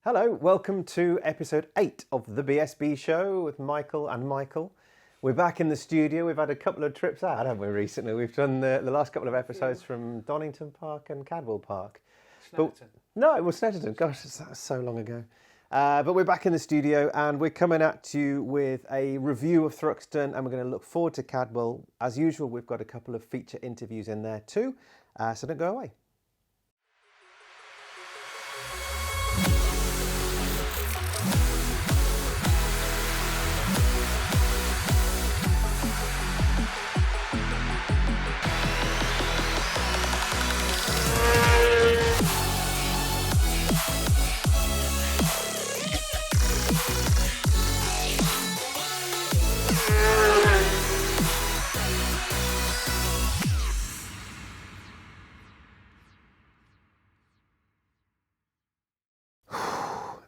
Hello, welcome to episode 8 of the BSB Show with Michael and Michael. We're back in the studio. We've had a couple of trips out, haven't we, recently? We've done the last couple of episodes from Donington Park and Cadwell Park. Snetterton. No, it was Snetterton. Gosh, that was so long ago. But we're back in the studio and we're coming at you with a review of Thruxton, and we're going to look forward to Cadwell. As usual, we've got a couple of feature interviews in there too, so don't go away.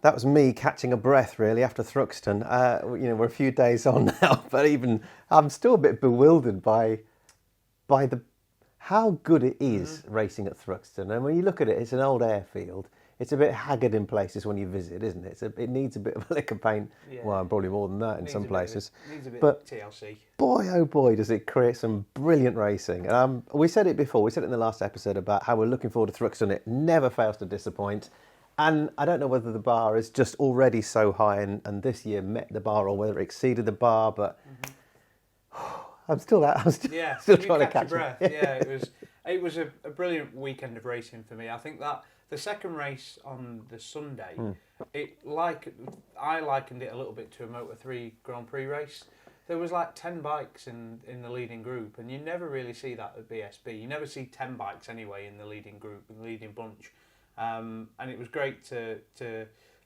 That was me catching a breath, really, after Thruxton. We're a few days on now, but even I'm still a bit bewildered by how good it is racing at Thruxton. And when you look at it, it's an old airfield. It's a bit haggard in places when you visit, isn't it? It needs a bit of a lick of paint. Yeah. Well, probably more than that in some places. Needs a bit of TLC. Boy, oh boy, does it create some brilliant racing. We said it before. We said it in the last episode about how we're looking forward to Thruxton. It never fails to disappoint. And I don't know whether the bar is just already so high and this year met the bar, or whether it exceeded the bar, but I'm still trying to catch your breath. Yeah, it was a brilliant weekend of racing for me. I think that the second race on the Sunday, I likened it a little bit to a Moto3 Grand Prix race. There was like 10 bikes in the leading group, and you never really see that at BSB. You never see 10 bikes anyway in the leading group, in the leading bunch. And it was great to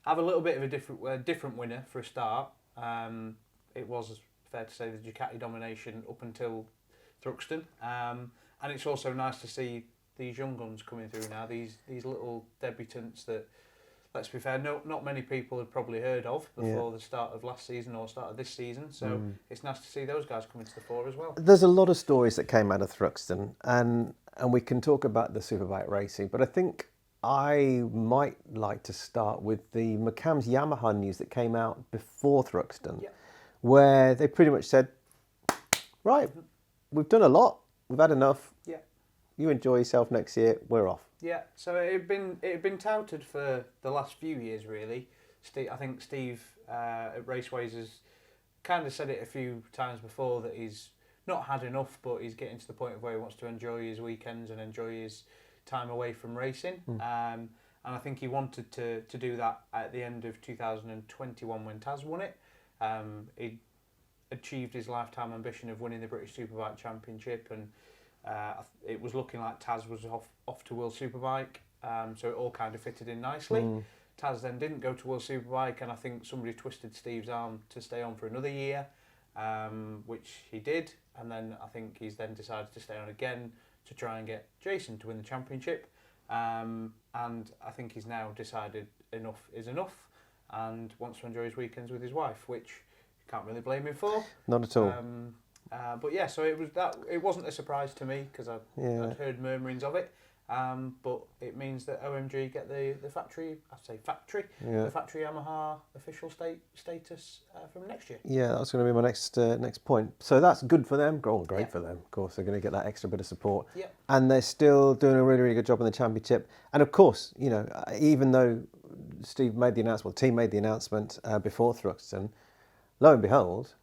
have a little bit of a different winner for a start. It was fair to say the Ducati domination up until Thruxton, and it's also nice to see these young guns coming through now. These little debutants that, let's be fair, not many people had probably heard of before the start of last season or start of this season. So it's nice to see those guys coming to the fore as well. There's a lot of stories that came out of Thruxton, and we can talk about the superbike racing, but I think I might like to start with the McCamm's Yamaha news that came out before Thruxton, where they pretty much said, right, we've done a lot, we've had enough, you enjoy yourself next year, we're off. Yeah, so it had been touted for the last few years, really. I think Steve at Raceways has kind of said it a few times before that he's not had enough, but he's getting to the point of where he wants to enjoy his weekends and enjoy his time away from racing, and I think he wanted to do that at the end of 2021 when Taz won it. He achieved his lifetime ambition of winning the British Superbike Championship, and it was looking like Taz was off to World Superbike, so it all kind of fitted in nicely. Taz then didn't go to World Superbike, and I think somebody twisted Steve's arm to stay on for another year, which he did, and then I think he's then decided to stay on again to try and get Jason to win the championship, and I think he's now decided enough is enough and wants to enjoy his weekends with his wife, which you can't really blame him for. Not at all. But yeah, so it wasn't a surprise to me because I'd heard murmurings of it, but it means that OMG get the factory Yamaha official status from next year. Yeah, that's going to be my next point. So that's good for them. Great for them. Of course, they're going to get that extra bit of support. Yeah. And they're still doing a really, really good job in the championship. And of course, even though Steve made the announcement, the team made the announcement before Thruxton, lo and behold,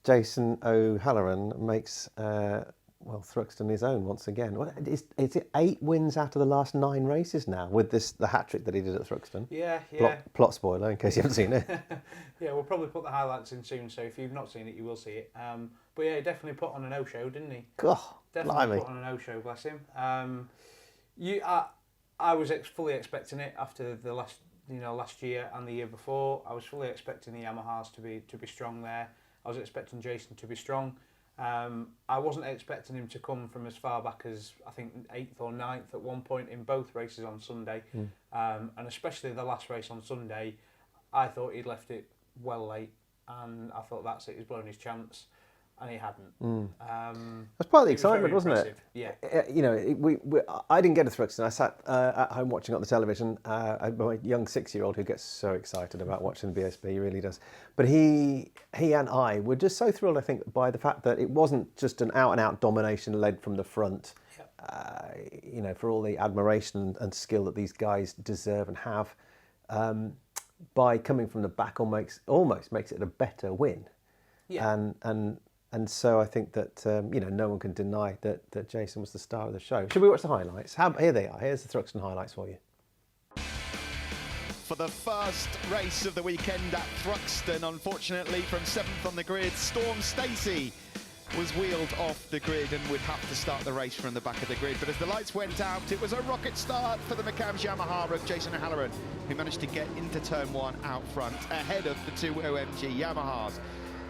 Jason O'Halloran makes Thruxton his own once again. Is it 8 wins out of the last 9 races now with the hat-trick that he did at Thruxton? Yeah. Plot spoiler in case you haven't seen it. Yeah, we'll probably put the highlights in soon, so if you've not seen it, you will see it. But yeah, he definitely put on an O-show, didn't he? Definitely put on an O-show, bless him. I was fully expecting it after the last year and the year before. I was fully expecting the Yamahas to be strong there. I was expecting Jason to be strong. I wasn't expecting him to come from as far back as I think 8th or 9th at one point in both races on Sunday, and especially the last race on Sunday. I thought he'd left it well late, and I thought that's it. He's blown his chance. and he hadn't. That's part of the excitement, wasn't impressive. it? Yeah. You know, I didn't get to Thruxton. I sat at home watching on the television. My young 6-year-old who gets so excited about watching the BSB, he really does. But he and I were just so thrilled, I think, by the fact that it wasn't just an out-and-out domination led from the front. You know, for all the admiration and skill that these guys deserve and have, by coming from the back almost makes it a better win. Yeah. And so I think that you know, no one can deny that Jason was the star of the show. Should we watch the highlights? Here they are. Here's the Thruxton highlights for you. For the first race of the weekend at Thruxton, unfortunately from 7th on the grid, Storm Stacey was wheeled off the grid and would have to start the race from the back of the grid. But as the lights went out, it was a rocket start for the McCambs Yamaha of Jason O'Halloran, who managed to get into turn 1 out front, ahead of the 2 OMG Yamahas.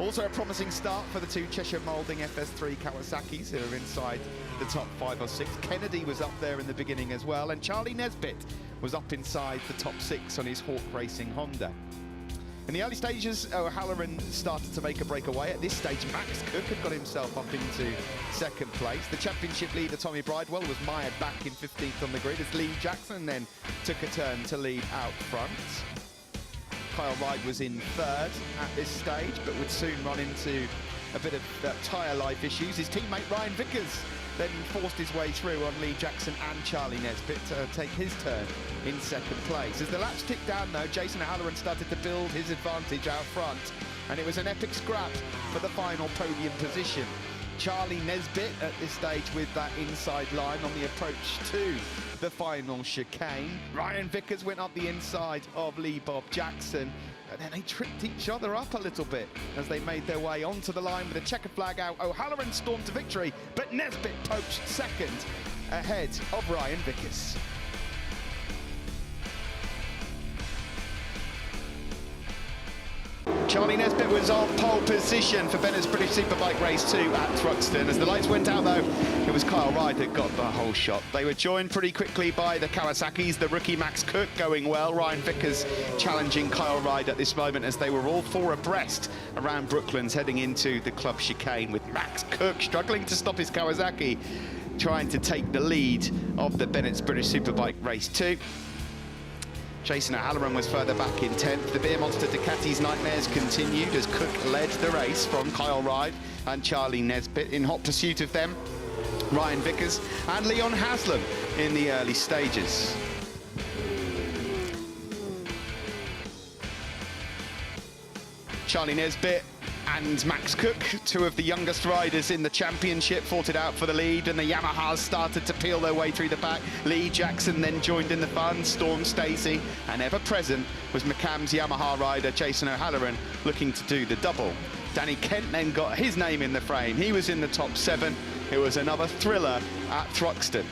Also a promising start for the 2 Cheshire Moulding FS3 Kawasaki's, who are inside the top 5 or 6. Kennedy was up there in the beginning as well, and Charlie Nesbitt was up inside the top 6 on his Hawk Racing Honda. In the early stages, O'Halloran started to make a breakaway. At this stage, Max Cook had got himself up into 2nd place. The championship leader, Tommy Bridewell, was mired back in 15th on the grid as Lee Jackson then took a turn to lead out front. Kyle Wright was in 3rd at this stage, but would soon run into a bit of tyre life issues. His teammate Ryan Vickers then forced his way through on Lee Jackson and Charlie Nesbitt to take his turn in 2nd place. As the laps ticked down though, Jason O'Halloran started to build his advantage out front, and it was an epic scrap for the final podium position. Charlie Nesbitt at this stage with that inside line on the approach to the final chicane. Ryan Vickers went up the inside of Lee Bob Jackson, and then they tripped each other up a little bit as they made their way onto the line with a checkered flag out. O'Halloran stormed to victory, but Nesbitt poached 2nd ahead of Ryan Vickers. Charlie Nesbitt was on pole position for Bennetts British Superbike Race 2 at Thruxton. As the lights went out though, it was Kyle Wright that got the whole shot. They were joined pretty quickly by the Kawasaki's, the rookie Max Cook going well. Ryan Vickers challenging Kyle Wright at this moment as they were all 4 abreast around Brooklands heading into the club chicane, with Max Cook struggling to stop his Kawasaki, trying to take the lead of the Bennetts British Superbike Race 2. Jason O'Halloran was further back in 10th. The Beer Monster Ducati's nightmares continued as Cook led the race from Kyle Wright and Charlie Nesbitt. In hot pursuit of them, Ryan Vickers and Leon Haslam in the early stages. Charlie Nesbitt and Max Cook, 2 of the youngest riders in the championship, fought it out for the lead, and the Yamahas started to peel their way through the pack. Lee Jackson then joined in the fun, Storm Stacey, and ever present was McCambs Yamaha rider Jason O'Halloran looking to do the double. Danny Kent then got his name in the frame. He was in the top 7. It was another thriller at Thruxton.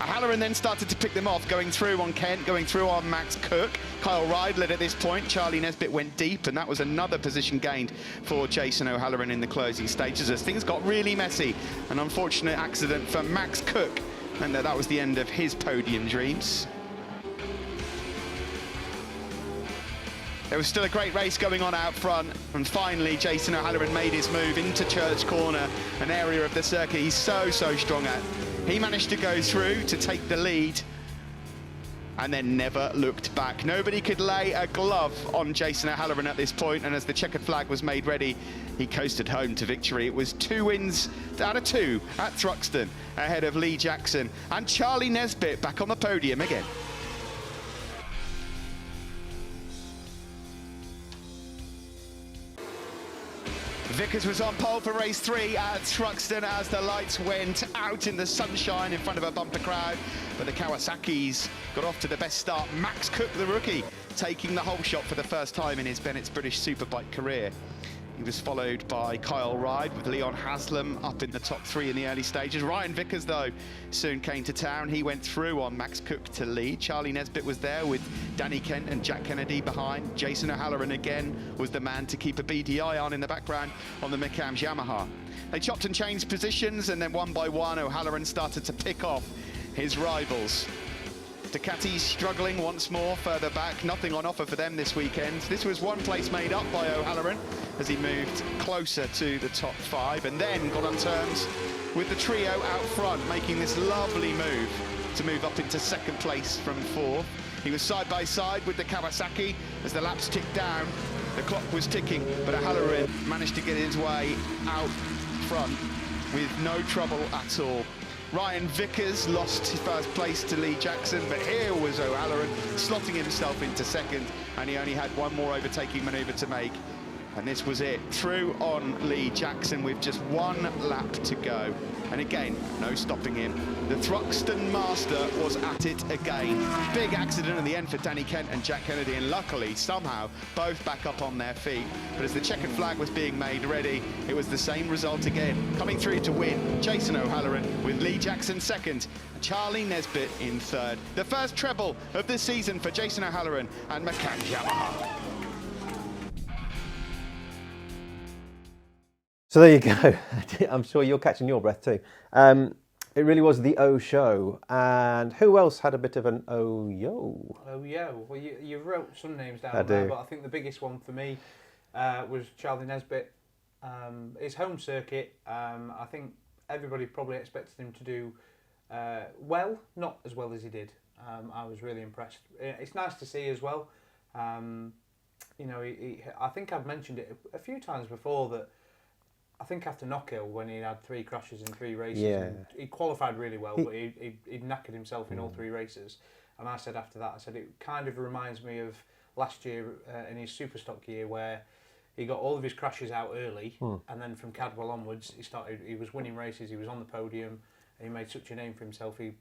O'Halloran then started to pick them off, going through on Kent, going through on Max Cook. Kyle Wright led at this point. Charlie Nesbitt went deep, and that was another position gained for Jason O'Halloran in the closing stages as things got really messy. An unfortunate accident for Max Cook, and that was the end of his podium dreams. There was still a great race going on out front, and finally Jason O'Halloran made his move into Church Corner, an area of the circuit he's so strong at. He managed to go through to take the lead and then never looked back. Nobody could lay a glove on Jason O'Halloran at this point, and as the checkered flag was made ready, he coasted home to victory. It was 2 wins out of 2 at Thruxton, ahead of Lee Jackson and Charlie Nesbitt back on the podium again. Vickers was on pole for race 3 at Thruxton as the lights went out in the sunshine in front of a bumper crowd. But the Kawasaki's got off to the best start. Max Cook, the rookie, taking the whole shot for the first time in his Bennetts British Superbike career. He was followed by Kyle Wright with Leon Haslam up in the top 3 in the early stages. Ryan Vickers, though, soon came to town. He went through on Max Cook to lead. Charlie Nesbitt was there with Danny Kent and Jack Kennedy behind. Jason O'Halloran again was the man to keep a beady eye on in the background on the McCambs Yamaha. They chopped and changed positions, and then one by one O'Halloran started to pick off his rivals. Ducati's struggling once more further back. Nothing on offer for them this weekend. This was one place made up by O'Halloran as he moved closer to the top 5 and then got on terms with the trio out front, making this lovely move to move up into 2nd place from 4th. He was side by side with the Kawasaki as the laps ticked down. The clock was ticking, but O'Halloran managed to get his way out front with no trouble at all. Ryan Vickers lost his 1st place to Lee Jackson, but here was O'Halloran slotting himself into 2nd, and he only had one more overtaking manoeuvre to make. And this was it, through on Lee Jackson with just 1 lap to go. And again, no stopping him. The Thruxton master was at it again. Big accident in the end for Danny Kent and Jack Kennedy, and luckily, somehow, both back up on their feet. But as the checkered flag was being made ready, it was the same result again. Coming through to win, Jason O'Halloran with Lee Jackson 2nd, Charlie Nesbitt in 3rd. The first treble of this season for Jason O'Halloran and McCann Yamaha. So there you go. I'm sure you're catching your breath too. It really was the O show. And who else had a bit of an oh yo? Oh yeah, well you wrote some names down there, but I think the biggest one for me was Charlie Nesbitt. His home circuit, I think everybody probably expected him to do well, not as well as he did. I was really impressed. It's nice to see as well. You know, I think I've mentioned it a few times before that I think after Knockhill, when he had 3 crashes in 3 races, and he qualified really well, but he'd knackered himself in all 3 races. And I said after that, I said, it kind of reminds me of last year in his Superstock year where he got all of his crashes out early, and then from Cadwell onwards, he was winning races, he was on the podium, and he made such a name for himself, he'd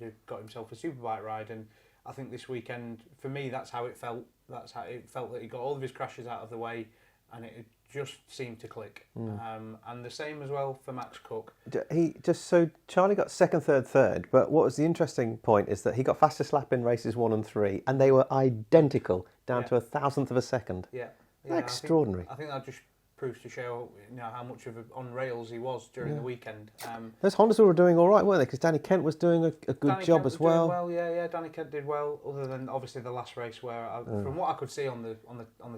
have got himself a Superbike ride. And I think this weekend, for me, that's how it felt. That's how it felt, that he got all of his crashes out of the way, and it just seemed to click. And the same as well for Max Cook. Charlie got 2nd, 3rd, 3rd, but what was the interesting point is that he got fastest lap in races 1 and 3, and they were identical down to a 1,000th of a second. Extraordinary. I think that just proves to show how much of on rails he was during the weekend. Those Hondas were doing all right, weren't they? Because Danny Kent was doing a good job as well. Danny Kent did well. Other than obviously the last race where, from what I could see on the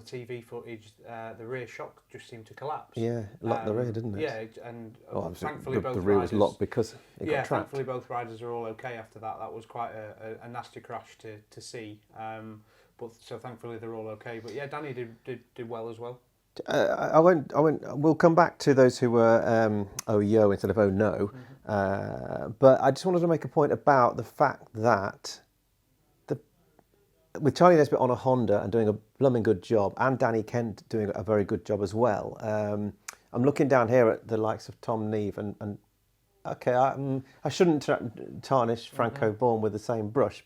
TV footage, the rear shock just seemed to collapse. Yeah, locked the rear, didn't it? Yeah, and thankfully the rear was locked because it got trapped. Thankfully both riders are all okay after that. That was quite a nasty crash to see. So thankfully they're all okay. But yeah, Danny did well as well. We'll come back to those who were oh yo instead of oh no. But I just wanted to make a point about the fact that with Charlie Nesbitt on a Honda and doing a blooming good job, and Danny Kent doing a very good job as well. I'm looking down here at the likes of Tom Neve and okay, I shouldn't tarnish Franco Bourne with the same brush,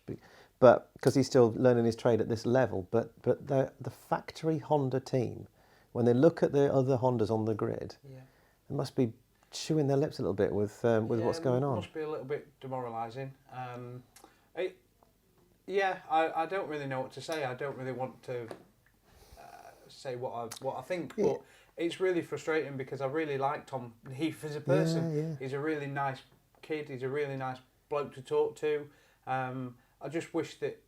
but because he's still learning his trade at this level. But the factory Honda team, when they look at the other Hondas on the grid, they must be chewing their lips a little bit with what's going on. It must be a little bit demoralising. I don't really know what to say. I don't really want to say what I think, but it's really frustrating because I really like Tom Heath as a person. He's a really nice kid. He's a really nice bloke to talk to. I just wish that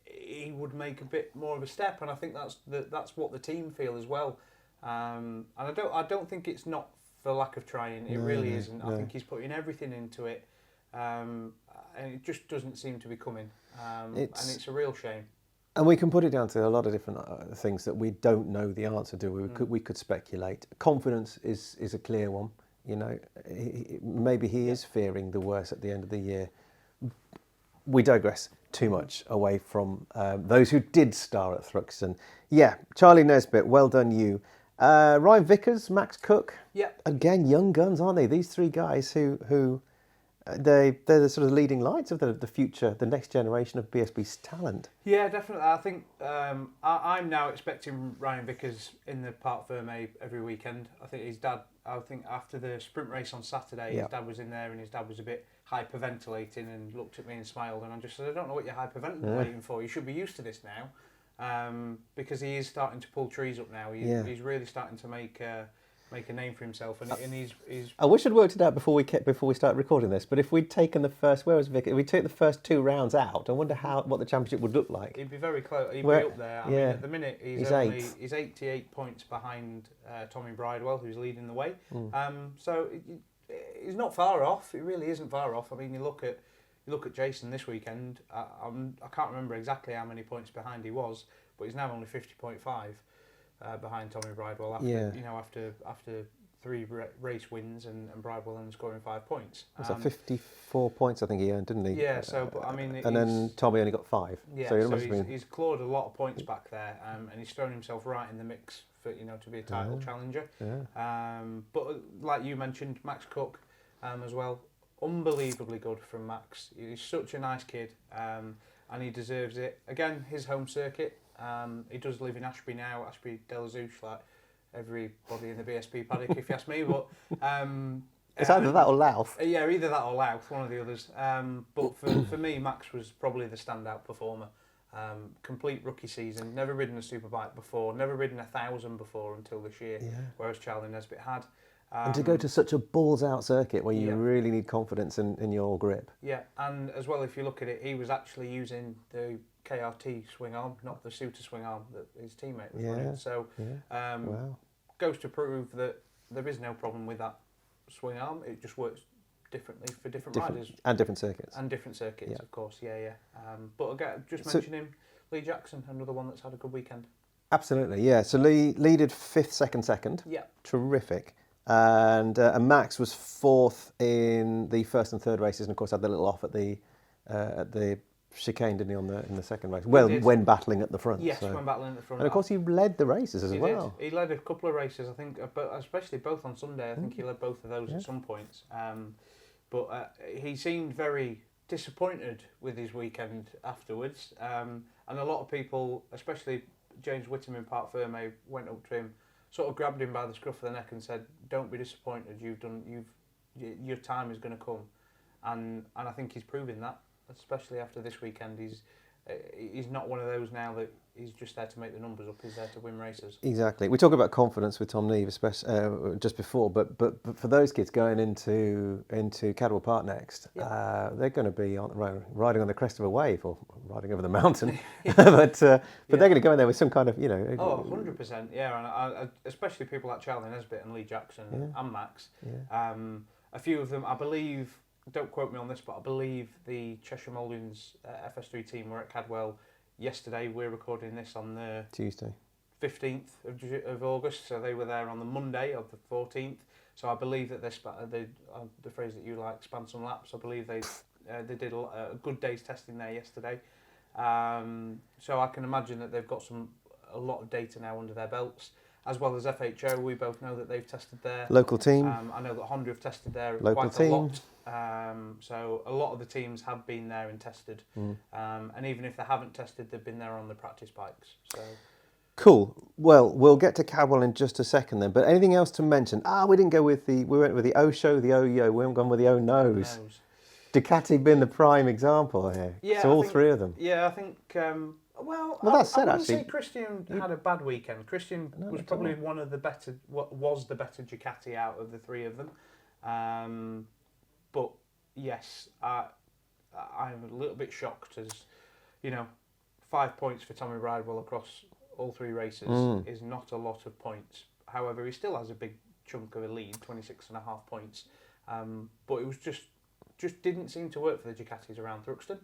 he would make a bit more of a step, and I think that's what the team feel as well. And I don't think it's not for lack of trying. It really isn't. I think he's putting everything into it, and it just doesn't seem to be coming. And it's a real shame. And we can put it down to a lot of different things that we don't know the answer to. We could speculate. Confidence is a clear one. You know, maybe he is fearing the worst at the end of the year. We digress too much away from those who did star at Thruxton. Yeah, Charlie Nesbitt, well done you. Ryan Vickers, Max Cook. Yeah. Again, young guns, aren't they? These 3 guys who they're the sort of leading lights of the future, the next generation of BSB's talent. Yeah, definitely. I think I'm now expecting Ryan Vickers in the Parc Fermé every weekend. I think his dad, after the sprint race on Saturday, his dad was in there and his dad was a bit hyperventilating and looked at me and smiled, and I just said, I don't know what you're hyperventilating for. You should be used to this now, because he is starting to pull trees up now. He's really starting to make make a name for himself, and he's. I wish I'd worked it out before we started recording this. But if we'd taken the first, where was Vic? If we took the first 2 rounds out, I wonder what the championship would look like. He'd be very close. He'd be up there. I mean, at the minute he's 88 points behind Tommy Bridewell, who's leading the way. So he's not far off. It really isn't far off. I mean, you look at Jason this weekend. I can't remember exactly how many points behind he was, but he's now only 50.5 behind Tommy Bridewell after 3 race wins and Bridewell only scoring 5 points. Was that 54 points? I think he earned, didn't he? Yeah. So, but I mean, and then Tommy only got 5. Yeah. So he's clawed a lot of points back there, and he's thrown himself right in the mix for to be a title challenger. Yeah. But like you mentioned, Max Cook as well. Unbelievably good from Max. He's such a nice kid, and he deserves it. Again, his home circuit. He does live in Ashby now, Ashby de la Zouch, like everybody in the BSB paddock, if you ask me. But it's either that or Louth. Yeah, either that or Louth, one of the others. But for me, Max was probably the standout performer. Complete rookie season, never ridden a superbike before, never ridden 1,000 before until this year, whereas Charlie Nesbitt had. And to go to such a balls-out circuit where you really need confidence in your grip. Yeah, and as well, if you look at it, he was actually using the KRT swing arm, not the Suter swing arm that his teammate was running. So, goes to prove that there is no problem with that swing arm. It just works differently for different riders. And different circuits. And different circuits, of course, but again, just mention him, Lee Jackson, another one that's had a good weekend. Absolutely, yeah. So Lee did 5th, second. Yeah. Terrific. And Max was 4th in the first and third races, and of course had the little off at the chicane, didn't he, in the second race? Well, when battling at the front. Yes, when battling at the front. And of course he led the races as well. He led a couple of races, I think, especially both on Sunday. I think he led both of those at some points. But he seemed very disappointed with his weekend afterwards. And a lot of people, especially James Whittam in Parc Ferme, went up to him, sort of grabbed him by the scruff of the neck and said, "Don't be disappointed. Your time is going to come," and I think he's proving that, especially after this weekend. He's not one of those now that he's just there to make the numbers up. He's there to win races. Exactly. We talk about confidence with Tom Neve, especially just before, but for those kids going into Cadwell Park next, they're going to be riding on the crest of a wave or riding over the mountain, but they're going to go in there with some kind of 100%, yeah, and especially people like Charlie Nesbitt and Lee Jackson and Max. Yeah. A few of them, I believe. Don't quote me on this, but I believe the Cheshire Mouldings FS3 team were at Cadwell yesterday. We're recording this on the Tuesday, 15th of August, so they were there on the Monday of the 14th. So I believe that the phrase that you like, span some laps. I believe they did a good day's testing there yesterday. So I can imagine that they've got a lot of data now under their belts. As well as FHO, we both know that they've tested there. Local team. I know that Honda have tested there quite a lot. So a lot of the teams have been there and tested. And even if they haven't tested, they've been there on the practice bikes. So. Cool. Well, we'll get to Cadwell in just a second then. But anything else to mention? We didn't go with we went with the O show, the O yo. We haven't gone with the O nose. Ducati been the prime example here. Yeah, so three of them. Yeah, I think. Well, that said, I wouldn't say Christian had a bad weekend. Christian was probably one of the better. Was the better Ducati out of the three of them. But yes, I'm a little bit shocked as 5 points for Tommy Bridewell across all 3 races is not a lot of points. However, he still has a big chunk of a lead, 26.5 points. But it was just didn't seem to work for the Ducatis around Thruxton.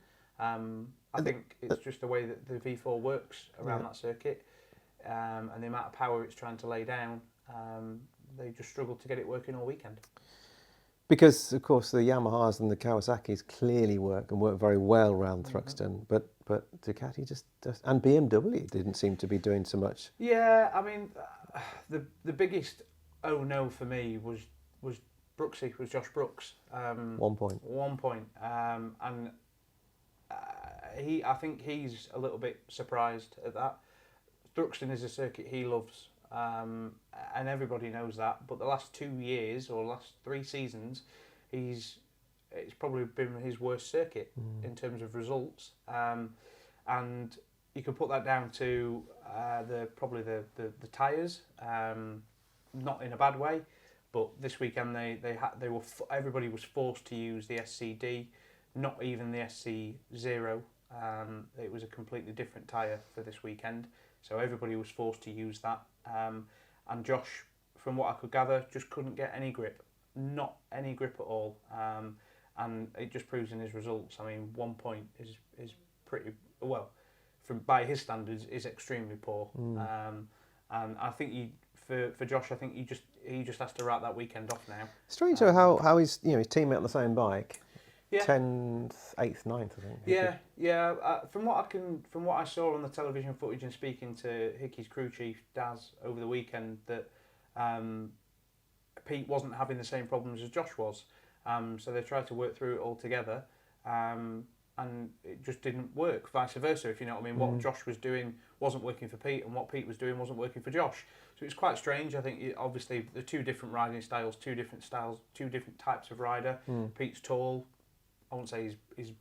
I think it's just the way that the V4 works around that circuit, and the amount of power it's trying to lay down. They just struggled to get it working all weekend. Because of course the Yamahas and the Kawasaki's clearly work very well around Thruxton, but Ducati just and BMW didn't seem to be doing so much. Yeah, I mean, the biggest no for me was Brooksy, was Josh Brooks. 1 point. 1 point, and. I think he's a little bit surprised at that. Thruxton is a circuit he loves, and everybody knows that. But the last 2 years or last 3 seasons, it's probably been his worst circuit in terms of results. And you can put that down to the tyres. not in a bad way, but this weekend everybody was forced to use the SCD, not even the SC0. It was a completely different tyre for this weekend, so everybody was forced to use that. And Josh, from what I could gather, just couldn't get any grip, not any grip at all. And it just proves in his results. I mean, 1 point is pretty well, by his standards, is extremely poor. And I think for Josh, I think he just has to write that weekend off now. Strange how his his teammate on the same bike, yeah, 10th, 8th, 9th, I think. Yeah. From what I saw on the television footage and speaking to Hickey's crew chief Daz over the weekend, that Pete wasn't having the same problems as Josh was. So they tried to work through it all together, and it just didn't work. Vice versa, if you know what I mean. What Josh was doing wasn't working for Pete, and what Pete was doing wasn't working for Josh. So it's quite strange. I think obviously the two different riding styles, two different types of rider. Pete's tall. I won't say he's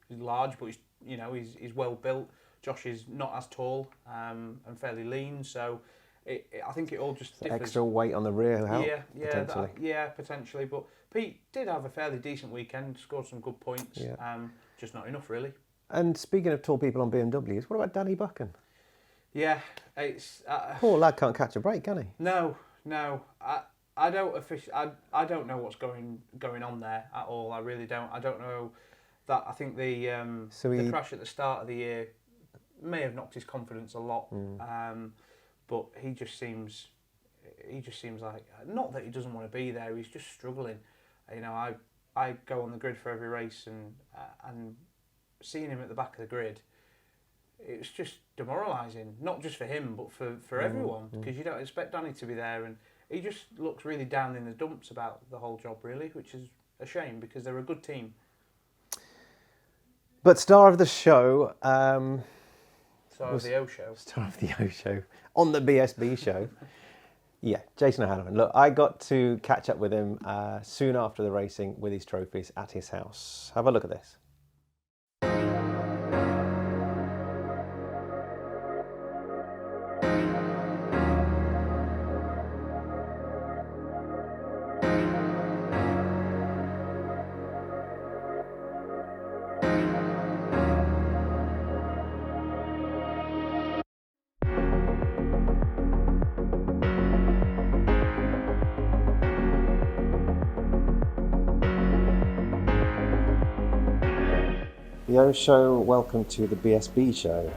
large, but he's well built. Josh is not as tall and fairly lean. So I think it all just differs. Extra weight on the rear help. Yeah, potentially. But Pete did have a fairly decent weekend, scored some good points, just not enough really. And speaking of tall people on BMWs, what about Danny Buchan? Yeah, it's poor lad can't catch a break, can he? No. I don't know what's going on there at all. I really don't. I don't know that. I think the crash at the start of the year may have knocked his confidence a lot. But he just seems like, not that he doesn't want to be there. He's just struggling. I go on the grid for every race, and seeing him at the back of the grid, it's just demoralising. Not just for him, but for everyone, because you don't expect Danny to be there, and he just looks really down in the dumps about the whole job, really, which is a shame because they're a good team. But star of the show, Star of the O Show on the BSB Show. Yeah, Jason O'Halloran. Look, I got to catch up with him soon after the racing with his trophies at his house. Have a look at this. The O Show, welcome to the BSB Show.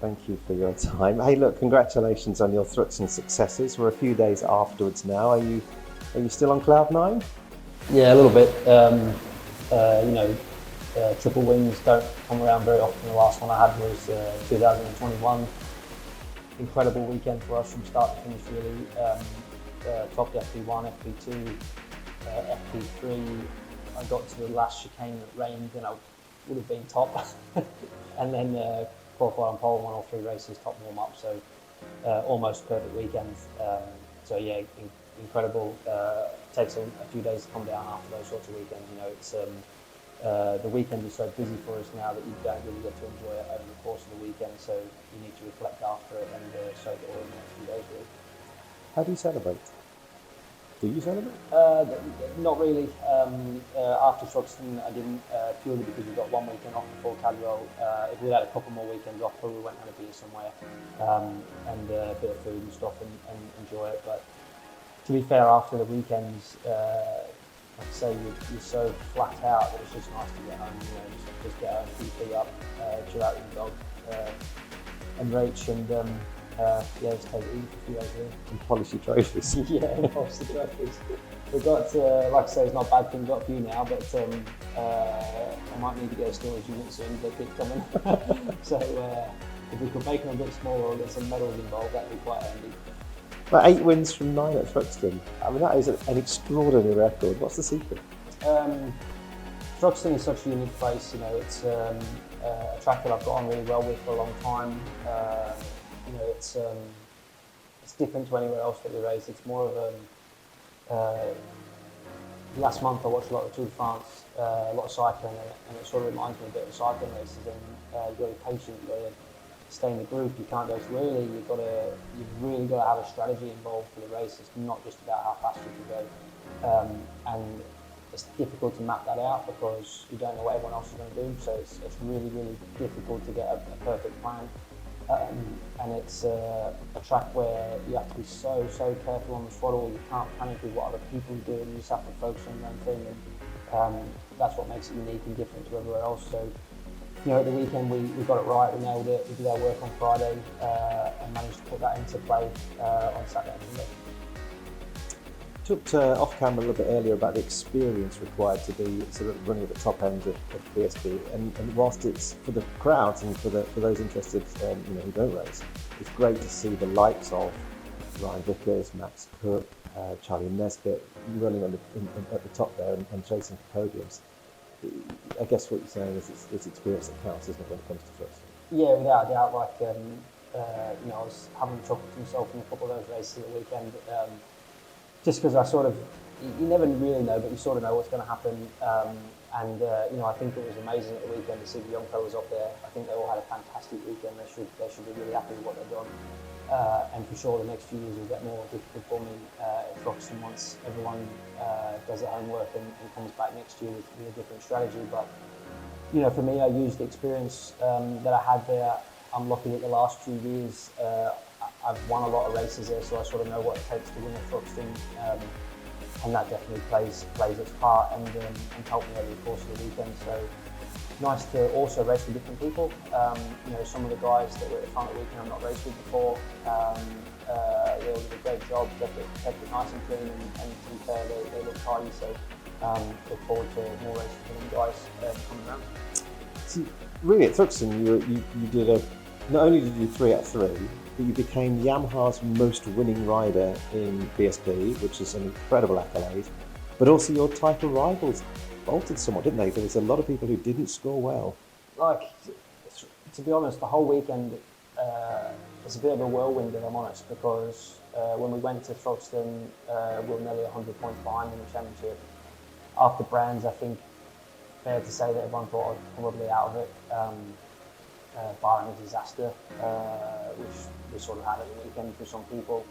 Thank you for your time. Hey, look, congratulations on your Thruxton successes. We're a few days afterwards now. Are you still on cloud nine? Yeah, a little bit. Triple wins don't come around very often. The last one I had was 2021. Incredible weekend for us from start to finish, really. Topped FP1, FP2, FP3. I got to the last chicane that rained and I would have been top. And then qualified on pole, won all 3 races, top warm up, so almost perfect weekend. Incredible. Takes a few days to come down after those sorts of weekends. It's the weekend is so busy for us now that you don't really get to enjoy it over the course of the weekend, so you need to reflect after it and soak it all in the next few days, really. How do you celebrate? Do you celebrate? Not really. After Thruxton, I didn't, purely because we got 1 weekend off before Cadwell. If we had a couple more weekends off, probably went and had a beer somewhere and a bit of food and stuff and enjoy it. But to be fair, after the weekends, like I say, you're so flat out that it's just nice to get home. Just get home, keep your feet up, chill out with the dog, and Rach and. Just take it easy for a few days really. And polish your trophies. Yeah, and polish the trophies. We've got, like I say, it's not a bad thing, we've got a few now, but I might need to get a storage unit soon, they keep coming. So if we could make them a bit smaller or get some medals involved, that'd be quite handy. But 8 wins from 9 at Thruxton. I mean, that is an extraordinary record. What's the secret? Thruxton is such a unique place, it's a track that I've got on really well with for a long time. It's different to anywhere else that we race. It's more of a. Last month I watched a lot of Tour de France, a lot of cycling, and it sort of reminds me a bit of cycling races. And you've got to be patient, you've got to stay in the group. You can't go too early. You've really got to have a strategy involved for the race. It's not just about how fast you can go, and it's difficult to map that out because you don't know what everyone else is going to do. So it's really, really difficult to get a perfect plan. And it's a track where you have to be so careful on the throttle. You can't panic with what other people are doing. You just have to focus on your own thing, and that's what makes it unique and different to everywhere else. So, at the weekend we got it right. We nailed it. We did our work on Friday and managed to put that into play on Saturday and Sunday. Talked off camera a little bit earlier about the experience required to be sort of running at the top end of BSB, and whilst it's for the crowds and for those interested, who don't race, it's great to see the likes of Ryan Vickers, Max Cook, Charlie Nesbitt running at the top there and chasing for podiums. I guess what you're saying is it's experience that counts, isn't it, when it comes to Thruxton? Yeah, without a doubt. I was having trouble with myself in a couple of those races at the weekend. Just because you never really know, but you sort of know what's going to happen. I think it was amazing at the weekend to see the young fellas up there. I think they all had a fantastic weekend. They should be really happy with what they've done. And for sure, the next few years will get more difficult for me at Thruxton once everyone does their homework and comes back next year with a different strategy. But for me, I used the experience that I had there. I'm lucky that the last few years I've won a lot of races there, so I sort of know what it takes to win at Thruxton, and that definitely plays its part and helped me over the course of the weekend. So nice to also race with different people. Some of the guys that were at the front of the weekend I've not raced with before. They did a great job, kept it nice and clean, and to be fair, they look tidy. So look forward to more races with them guys coming around. So really, at Thruxton, you did not only did you 3 out of 3, but you became Yamaha's most winning rider in BSB, which is an incredible accolade. But also your title rivals bolted somewhat, didn't they? There was a lot of people who didn't score well. To be honest, the whole weekend it's a bit of a whirlwind, if I'm honest, because when we went to Thruxton, we were nearly 100 points behind in the championship. After Brands, I think fair to say that everyone thought I was probably out of it. Barring a disaster, which we sort of had at the weekend for some people,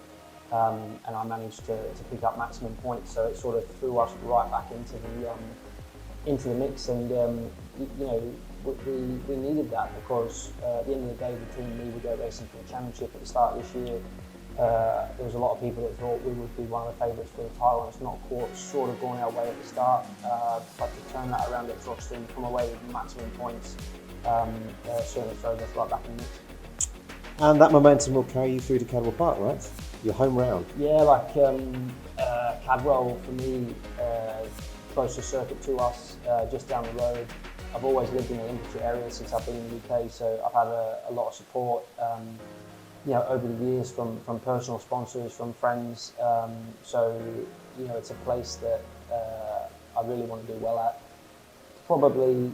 and I managed to pick up maximum points, so it sort of threw us right back into the mix, and we needed that because at the end of the day, the team needed to go racing for the championship at the start of this year. There was a lot of people that thought we would be one of the favourites for the title, and it's not sort of gone our way at the start, but to turn that around at Thruxton, come away with maximum points. Certainly throws us right back in the mix. And that momentum will carry you through to Cadwell Park, right? Your home round. Yeah, Cadwell for me, closer circuit to us, just down the road. I've always lived in the Lincolnshire area since I've been in the UK, so I've had a lot of support, over the years from personal sponsors, from friends. It's a place that I really want to do well at. Probably,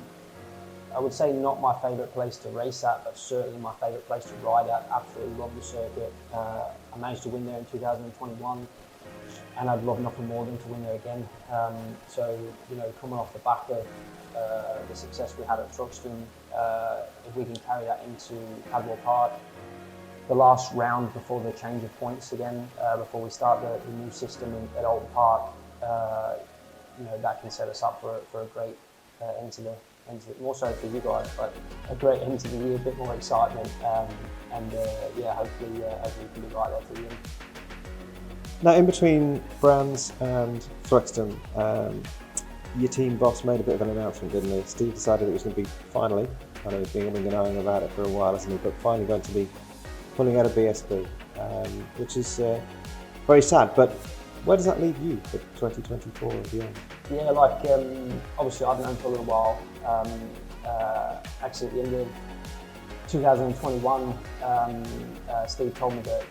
I would say not my favourite place to race at, but certainly my favourite place to ride at. Absolutely love the circuit. I managed to win there in 2021, and I'd love nothing more than to win there again. Coming off the back of the success we had at Thruxton, if we can carry that into Cadwell Park, the last round before the change of points again, before we start the new system at Alton Park, that can set us up for a great end to the more so for you guys, but a great end to the year, a bit more excitement, hopefully we can be right there for the end. Now, in between Brands and Thruxton, your team boss made a bit of an announcement, didn't he? Steve decided it was going to be finally, I know he's been umming and ahhing about it for a while, hasn't he, but finally going to be pulling out of BSB, which is very sad, but where does that leave you for 2024 and beyond? Yeah, obviously I've known for a little while. Actually, at the end of 2021, Steve told me that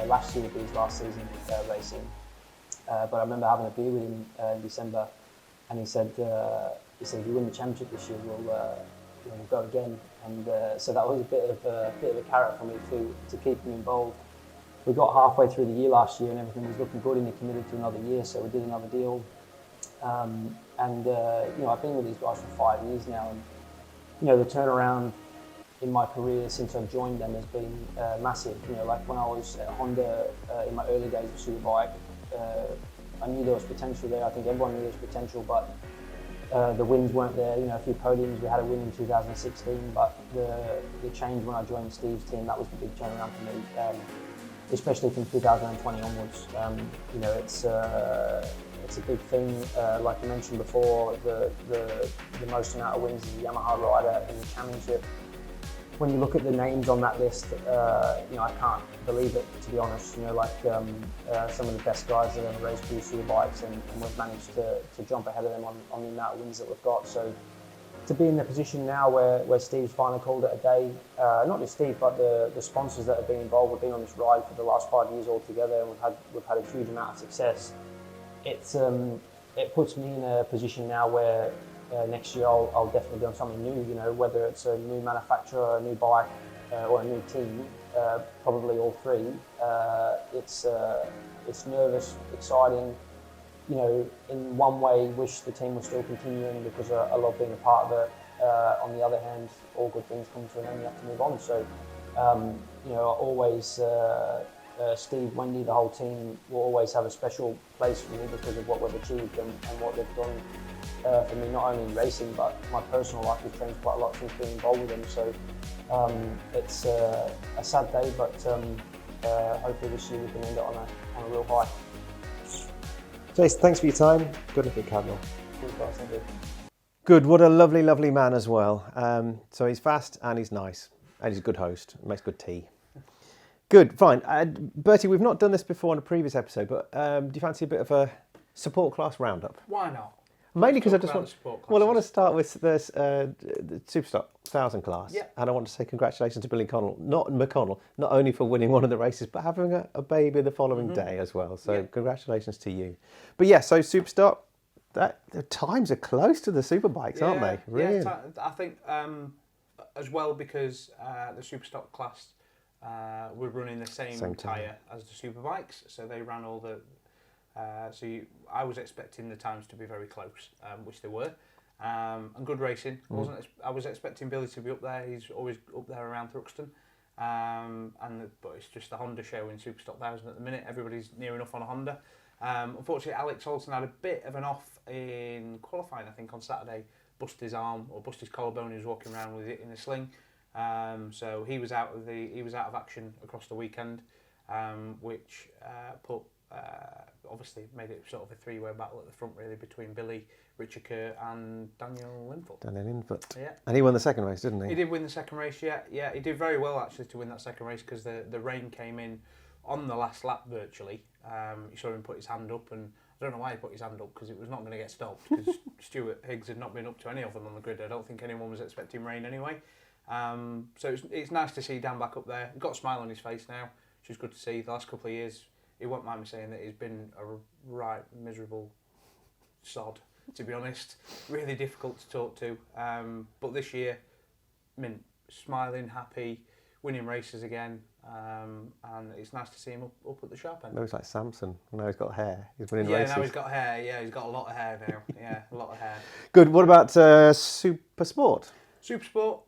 last year would be his last season racing. But I remember having a beer with him in December, and he said, if you win the championship this year, we'll go again. And so that was a bit of a carrot for me to keep him involved. We got halfway through the year last year and everything was looking good, and he committed to another year, so we did another deal. I've been with these guys for 5 years now, and the turnaround in my career since I've joined them has been massive. You know, like when I was at Honda in my early days of Superbike, I knew there was potential there. I think everyone knew there was potential, but the wins weren't there. You know, a few podiums. We had a win in 2016, but the change when I joined Steve's team, that was the big turnaround for me. Especially from 2020 onwards. You know, it's a big thing. Like you mentioned before, the most amount of wins as a Yamaha rider in the championship. When you look at the names on that list, you know, I can't believe it, to be honest. You know, like some of the best guys that ever raced through superbikes, and we've managed to jump ahead of them on the amount of wins that we've got. So to be in the position now where Steve's finally called it a day, not just Steve, but the sponsors that have been involved. We've been on this ride for the last 5 years altogether, and we've had a huge amount of success. It puts me in a position now where next year I'll definitely be on something new. You know, whether it's a new manufacturer, a new bike, or a new team, probably all three. It's nervous, exciting. You know, in one way, wish the team was still continuing because I love being a part of it. On the other hand, all good things come to an end. You have to move on. So, you know, always. Steve, Wendy, the whole team will always have a special place for me because of what we've achieved and what they've done for me, not only in racing, but my personal life has changed quite a lot since being involved with them. So it's a sad day, but hopefully this year we can end it on a real high. Jason, thanks for your time. Good luck at Cadwell. Cheers, guys. Thank you. Good, what a lovely, lovely man as well. So he's fast and he's nice. And he's a good host, makes good tea. Good, fine. Bertie, we've not done this before on a previous episode, but do you fancy a bit of a support class roundup? Why not? Mainly because I just want. Well, I want to start with the Superstock 1000 class, yeah. And I want to say congratulations to Billy McConnell, not only for winning one of the races, but having a baby the following day as well. So congratulations to you. But yeah, so Superstock, the times are close to the Superbikes, aren't they? Really? Yeah, I think as well because the Superstock class. We're running the same tyre as the Superbikes, so they ran all the. I was expecting the times to be very close, which they were, and good racing. I was expecting Billy to be up there. He's always up there around Thruxton, but it's just a Honda show in Superstock 1000 at the minute. Everybody's near enough on a Honda. Unfortunately, Alex Olsen had a bit of an off in qualifying. I think on Saturday, busted his arm or busted his collarbone. He was walking around with it in a sling. So he was out of action across the weekend, which obviously made it sort of a three-way battle at the front really between Billy, Richard Kerr and Daniel Linfoot. Yeah. And he won the second race, didn't he? He did win the second race, yeah. He did very well actually to win that second race because the rain came in on the last lap virtually. You saw him put his hand up, and I don't know why he put his hand up because it was not going to get stopped because Stuart Higgs had not been up to any of them on the grid. I don't think anyone was expecting rain anyway. So it's nice to see Dan back up there. He's got a smile on his face now, which is good to see. The last couple of years, he won't mind me saying that he's been a right miserable sod, to be honest. Really difficult to talk to. But this year, smiling, happy, winning races again. And it's nice to see him up at the sharp end. Looks like Samson. Now he's got hair. He's winning races. races. Yeah, now he's got hair. Yeah, he's got a lot of hair now. Yeah, a lot of hair. Good. What about Super Sport? Super Sport.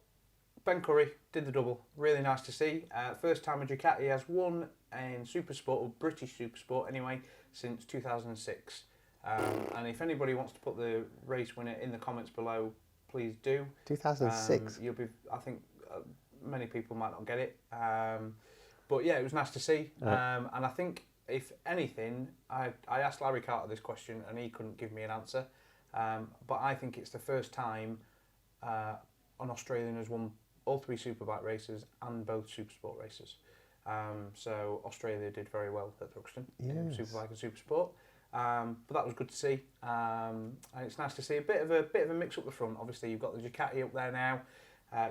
Ben Curry did the double. Really nice to see. First time a Ducati has won in Super Sport, or British Super Sport anyway, since 2006. And if anybody wants to put the race winner in the comments below, please do. 2006. I think many people might not get it. But yeah, it was nice to see. And I think if anything, I asked Larry Carter this question and he couldn't give me an answer. But I think it's the first time an Australian has won all three Superbike races and both Supersport races. So Australia did very well at Thruxton in Superbike and Supersport. But that was good to see. And it's nice to see a bit of a mix up the front. Obviously, you've got the Ducati up there now.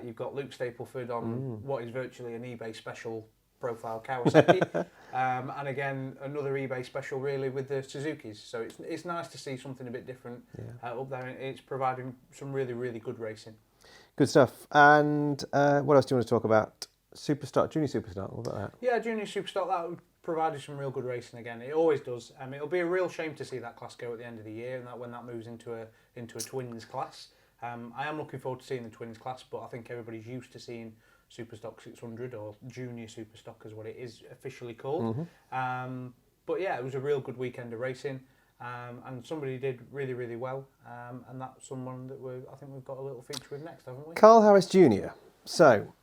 You've got Luke Stapleford on what is virtually an eBay special profile Kawasaki. And again, another eBay special really with the Suzukis. So it's nice to see something a bit different up there. And it's providing some really, really good racing. Good stuff. And what else do you want to talk about? Superstock, Junior Superstock, what about that? Yeah, Junior Superstock, that provided some real good racing again. It always does. It'll be a real shame to see that class go at the end of the year, and when that moves into a twins class. I am looking forward to seeing the twins class, but I think everybody's used to seeing Superstock 600, or Junior Superstock is what it is officially called. But yeah, it was a real good weekend of racing, and somebody did really, really well, and that's someone that I think we've got a little feature with next, haven't we? Carl Harris Jr. So,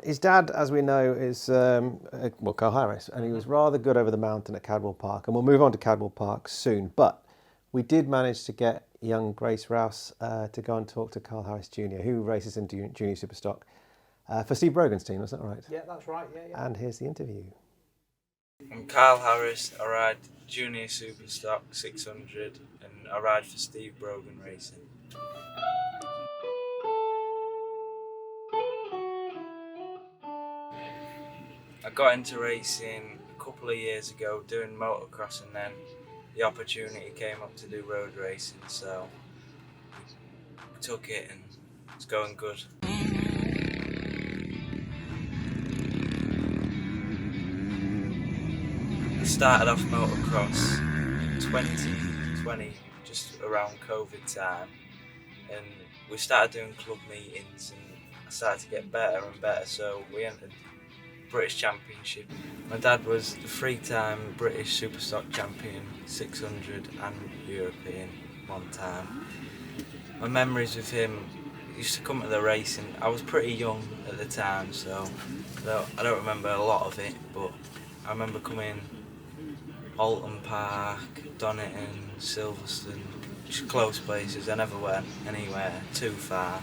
his dad, as we know, is Carl Harris, and he was rather good over the mountain at Cadwell Park, and we'll move on to Cadwell Park soon. But we did manage to get young Grace Rouse to go and talk to Carl Harris Jr., who races in Junior Superstock for Steve Brogan's team. Is that right? Yeah, that's right. Yeah. And here's the interview. I'm Carl Harris. I ride Junior Superstock 600, and I ride for Steve Brogan Racing. I got into racing a couple of years ago doing motocross, and then the opportunity came up to do road racing, so we took it and it's going good. I started off motocross in 2020, just around COVID time, and we started doing club meetings and I started to get better and better, so we entered British Championship. My dad was the 3-time British Superstock champion, 600 and European one time. My memories with him, he used to come to the racing. I was pretty young at the time, so I don't remember a lot of it, but I remember coming Alton Park, Donington, Silverstone, just close places. I never went anywhere too far,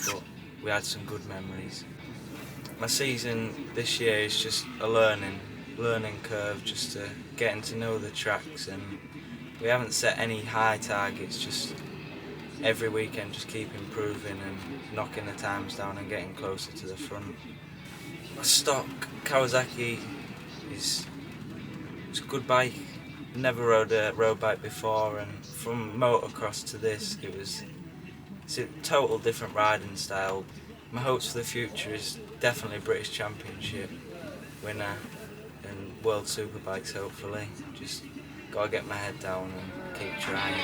but we had some good memories. My season this year is just a learning curve, just to getting to know the tracks, and we haven't set any high targets, just every weekend just keep improving and knocking the times down and getting closer to the front. My stock Kawasaki is a good bike. Never rode a road bike before, and from motocross to this, it's a total different riding style. My hopes for the future is definitely British Championship winner and World Superbikes, hopefully. Just gotta get my head down and keep trying.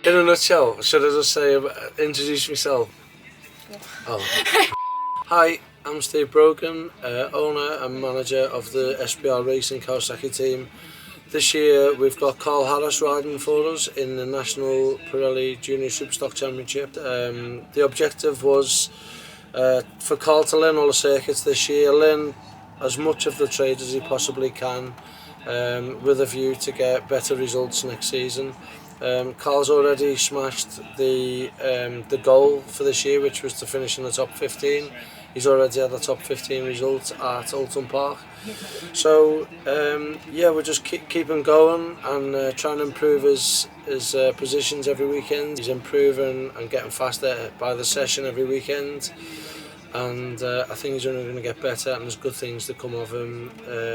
In a nutshell, should I just say, introduce myself? Yeah. Oh. Hi, I'm Steve Brogan, owner and manager of the SBR Racing Kawasaki team. This year we've got Carl Harris riding for us in the National Pirelli Junior Superstock Championship. The objective was for Carl to learn all the circuits this year, learn as much of the trade as he possibly can, with a view to get better results next season. Carl's already smashed the goal for this year, which was to finish in the top 15. He's already had the top 15 result at Alton Park. So yeah, we're just keeping going and trying to improve his positions every weekend. He's improving and getting faster by the session every weekend. And I think he's only going to get better, and there's good things to come of him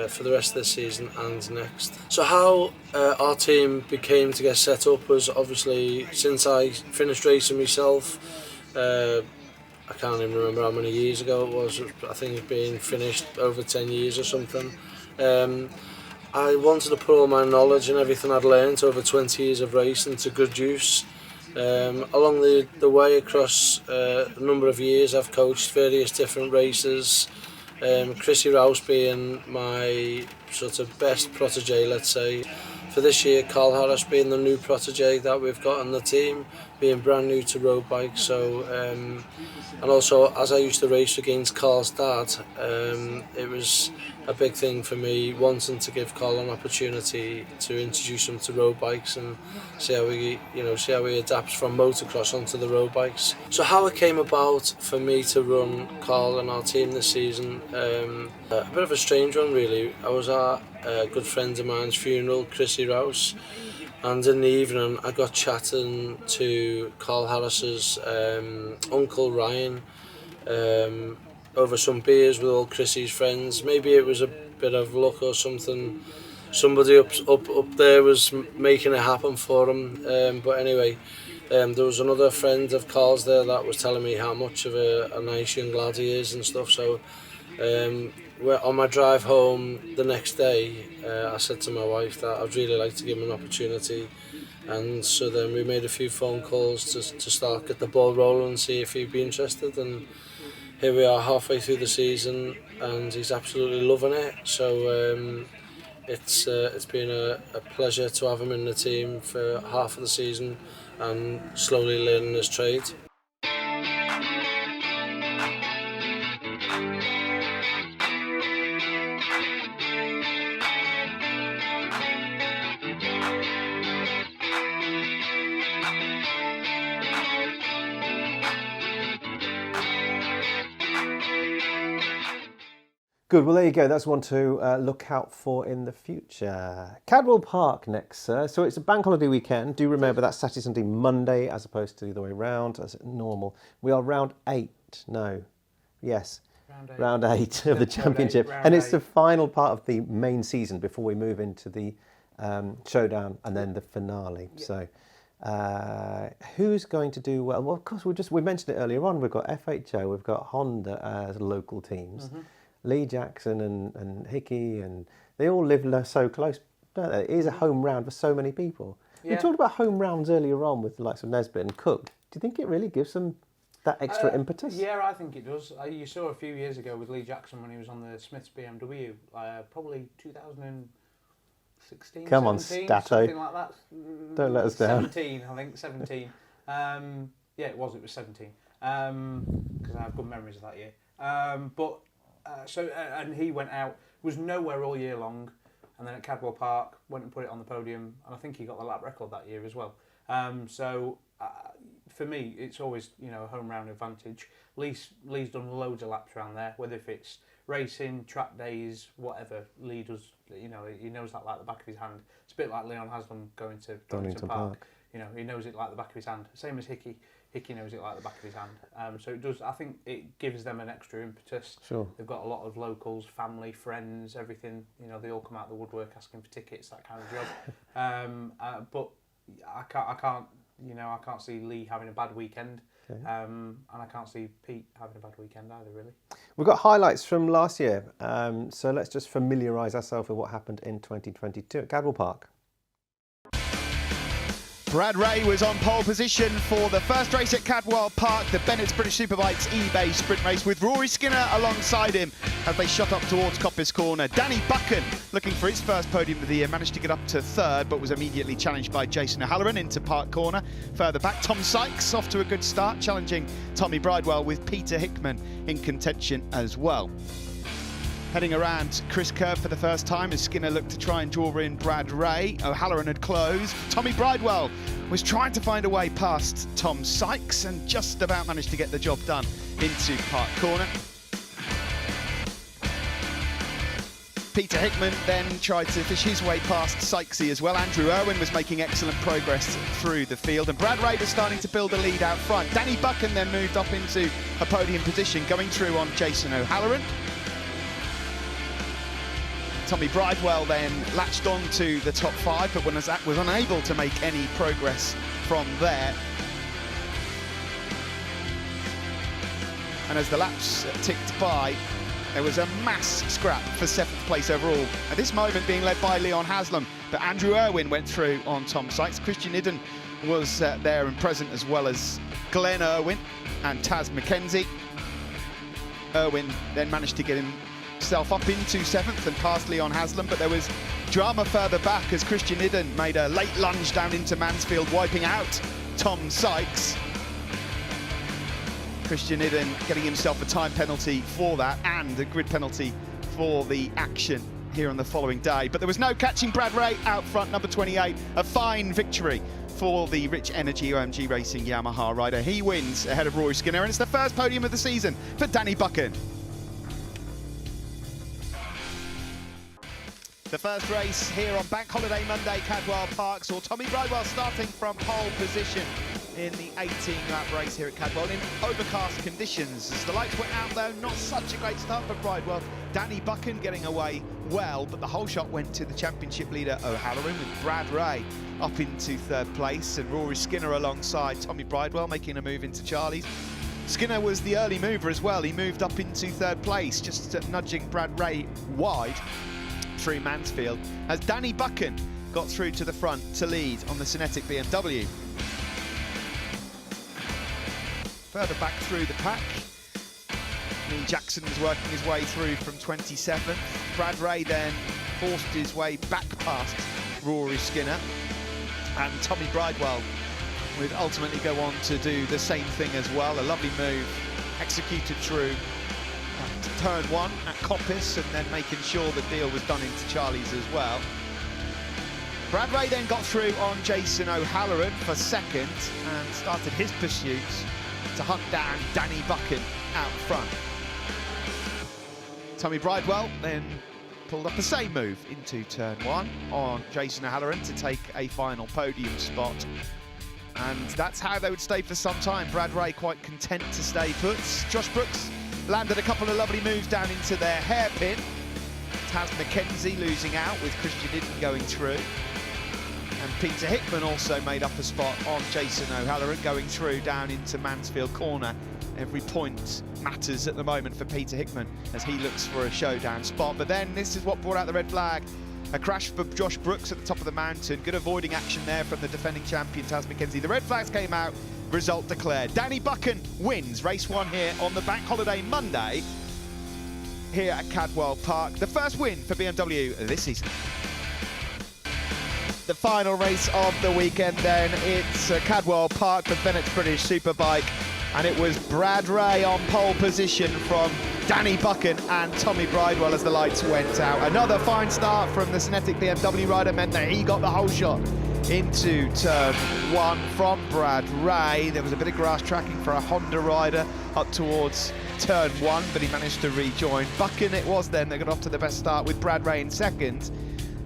for the rest of the season and next. So how our team became to get set up was obviously since I finished racing myself. I can't even remember how many years ago it was. I think it's been finished over 10 years or something. I wanted to put all my knowledge and everything I'd learned over 20 years of racing to good use. Along the way across a number of years, I've coached various different racers. Chris Rouse being my sort of best protege, let's say. For this year, Carl Harris being the new protege that we've got on the team, being brand new to road bikes. So, and also as I used to race against Carl's dad, it was a big thing for me wanting to give Carl an opportunity to introduce him to road bikes and see how he adapts from motocross onto the road bikes. So how it came about for me to run Carl and our team this season, a bit of a strange one really. I was at a good friend of mine's funeral, Chrissy Rouse, and in the evening I got chatting to Carl Harris's uncle Ryan over some beers with all Chrissy's friends. Maybe it was a bit of luck or something. Somebody up there was making it happen for him. But anyway, there was another friend of Carl's there that was telling me how much of a nice young lad he is and stuff. So on my drive home the next day, I said to my wife that I'd really like to give him an opportunity And so then we made a few phone calls to start get the ball rolling and see if he'd be interested, and here we are halfway through the season and he's absolutely loving it. So it's been a pleasure to have him in the team for half of the season and slowly learning his trade. Good, well there you go, that's one to look out for in the future. Cadwell Park next, sir. So it's a bank holiday weekend. Do remember that's Saturday, Sunday, Monday, as opposed to the other way round, as normal. We are round 8, no, yes, round 8 of the championship. And it's the final part of the main season before we move into the showdown and then the finale. Yep. So who's going to do well? Well, of course, we mentioned it earlier on. We've got FHO, we've got Honda as local teams. Mm-hmm. Lee Jackson and Hickey, and they all live so close, don't they? It is a home round for so many people. Yeah. We talked about home rounds earlier on with the likes of Nesbitt and Cook. Do you think it really gives them that extra impetus? Yeah, I think it does. You saw a few years ago with Lee Jackson when he was on the Smith's BMW, probably 2016, Come 17, on, Stato. Something like that. Don't let us down. 17, I think, 17. Yeah, it was 17. Because I have good memories of that year. And he went out, was nowhere all year long, and then at Cadwell Park went and put it on the podium, and I think he got the lap record that year as well. For me, it's always a home round advantage. Lee's done loads of laps around there, whether if it's racing, track days, whatever. Lee does, he knows that like the back of his hand. It's a bit like Leon Haslam going to Donington Park. He knows it like the back of his hand. Same as Hickey. Hickey knows it like the back of his hand. So it does. I think it gives them an extra impetus. Sure. They've got a lot of locals, family, friends, everything. They all come out of the woodwork asking for tickets, that kind of job. But I can't see Lee having a bad weekend. Okay. And I can't see Pete having a bad weekend either, really. We've got highlights from last year. So let's just familiarise ourselves with what happened in 2022 at Cadwell Park. Brad Ray was on pole position for the first race at Cadwell Park, the Bennetts British Superbikes eBay sprint race, with Rory Skinner alongside him as they shot up towards Coppice Corner. Danny Buchan, looking for his first podium of the year, managed to get up to third, but was immediately challenged by Jason O'Halloran into Park Corner. Further back, Tom Sykes off to a good start, challenging Tommy Bridewell, with Peter Hickman in contention as well. Heading around Chris Curve for the first time as Skinner looked to try and draw in Brad Ray. O'Halloran had closed. Tommy Bridewell was trying to find a way past Tom Sykes and just about managed to get the job done into Park Corner. Peter Hickman then tried to fish his way past Sykesy as well. Andrew Irwin was making excellent progress through the field, and Brad Ray was starting to build a lead out front. Danny Buchan then moved up into a podium position, going through on Jason O'Halloran. Tommy Bridewell then latched on to the top 5, but was unable to make any progress from there. And as the laps ticked by, there was a mass scrap for 7th place overall. At this moment being led by Leon Haslam, but Andrew Irwin went through on Tom Sykes. Christian Idden was there and present, as well as Glenn Irwin and Taz McKenzie. Irwin then managed to get himself up into 7th and past Leon Haslam, but there was drama further back as Christian Idden made a late lunge down into Mansfield, wiping out Tom Sykes. Christian Idden getting himself a time penalty for that and a grid penalty for the action here on the following day. But there was no catching Brad Ray out front, number 28. A fine victory for the Rich Energy OMG Racing Yamaha rider. He wins ahead of Rory Skinner, and it's the first podium of the season for Danny Buchan. The first race here on Bank Holiday Monday, Cadwell Park, saw Tommy Bridewell starting from pole position in the 18-lap race here at Cadwell in overcast conditions. As the lights went out though, not such a great start for Bridewell. Danny Buchan getting away well, but the whole shot went to the championship leader O'Halloran, with Brad Ray up into 3rd place and Rory Skinner alongside Tommy Bridewell making a move into Charlie's. Skinner was the early mover as well. He moved up into 3rd place, just nudging Brad Ray wide through Mansfield, as Danny Buchan got through to the front to lead on the Cinetic BMW. Further back through the pack, Lee Jackson was working his way through from 27th. Brad Ray then forced his way back past Rory Skinner, and Tommy Bridewell would ultimately go on to do the same thing as well. A lovely move executed through turn 1 at Coppice, and then making sure the deal was done into Charlie's as well. Brad Ray then got through on Jason O'Halloran for second and started his pursuits to hunt down Danny Buchan out front. Tommy Bridewell then pulled up the same move into turn 1 on Jason O'Halloran to take a final podium spot. And that's how they would stay for some time. Brad Ray quite content to stay put. Josh Brooks landed a couple of lovely moves down into their hairpin. Taz McKenzie losing out with Christian Idden going through. And Peter Hickman also made up a spot on Jason O'Halloran going through down into Mansfield Corner. Every point matters at the moment for Peter Hickman as he looks for a showdown spot. But then this is what brought out the red flag. A crash for Josh Brooks at the top of the mountain. Good avoiding action there from the defending champion, Taz McKenzie. The red flags came out, result declared. Danny Buchan wins race 1 here on the Bank Holiday Monday here at Cadwell Park. The first win for BMW this season. The final race of the weekend then, it's Cadwell Park, the Bennetts British Superbike, and it was Brad Ray on pole position from Danny Buchan and Tommy Bridewell as the lights went out. Another fine start from the Cinetic BMW rider meant that he got the whole shot into turn 1 from Brad Ray. There was a bit of grass tracking for a Honda rider up towards turn 1, but he managed to rejoin. Buchan it was then that got off to the best start with Brad Ray in second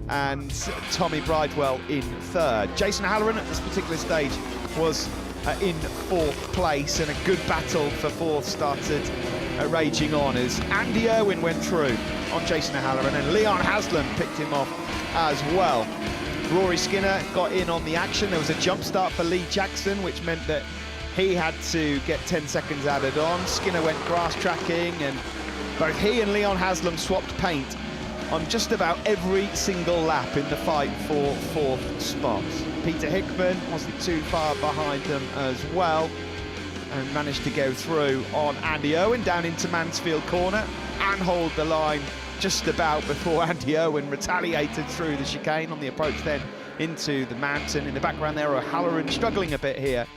and Tommy Bridewell in third. Jason O'Halloran at this particular stage was in 4th place, and a good battle for 4th started raging on as Andy Irwin went through on Jason O'Halloran and Leon Haslam picked him off as well. Rory Skinner got in on the action. There was a jump start for Lee Jackson, which meant that he had to get 10 seconds added on. Skinner went grass tracking, and both he and Leon Haslam swapped paint on just about every single lap in the fight for 4th spots. Peter Hickman wasn't too far behind them as well and managed to go through on Andy Irwin down into Mansfield Corner and hold the line just about before Andy Irwin retaliated through the chicane on the approach then into the mountain. In the background there, O'Halloran struggling a bit here.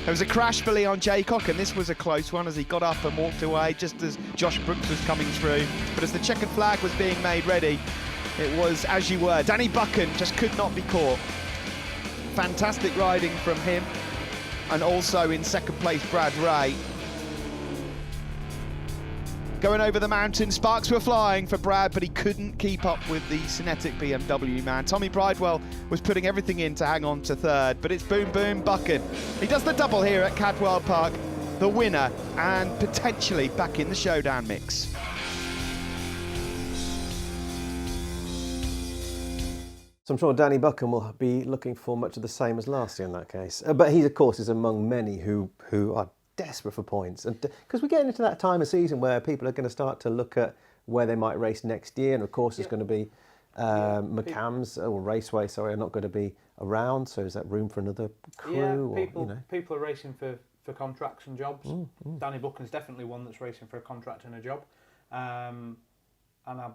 There was a crash for Leon Jaycock, and this was a close one as he got up and walked away just as Josh Brooks was coming through. But as the checkered flag was being made ready, it was as you were. Danny Buchan just could not be caught. Fantastic riding from him, and also in second place Brad Ray. Going over the mountain, sparks were flying for Brad, but he couldn't keep up with the Cinetic BMW man. Tommy Bridewell was putting everything in to hang on to third, but it's boom, boom, Buchan. He does the double here at Cadwell Park, the winner, and potentially back in the showdown mix. So I'm sure Danny Buchan will be looking for much of the same as last year in that case. But he, of course, is among many who are desperate for points, and because we're getting into that time of season where people are going to start to look at where they might race next year, and of course there's going to be McCams or Raceway, sorry, are not going to be around, so is that room for another crew? Yeah, or, you know? people are racing for contracts and jobs. Danny Buchan's definitely one that's racing for a contract and a job, and I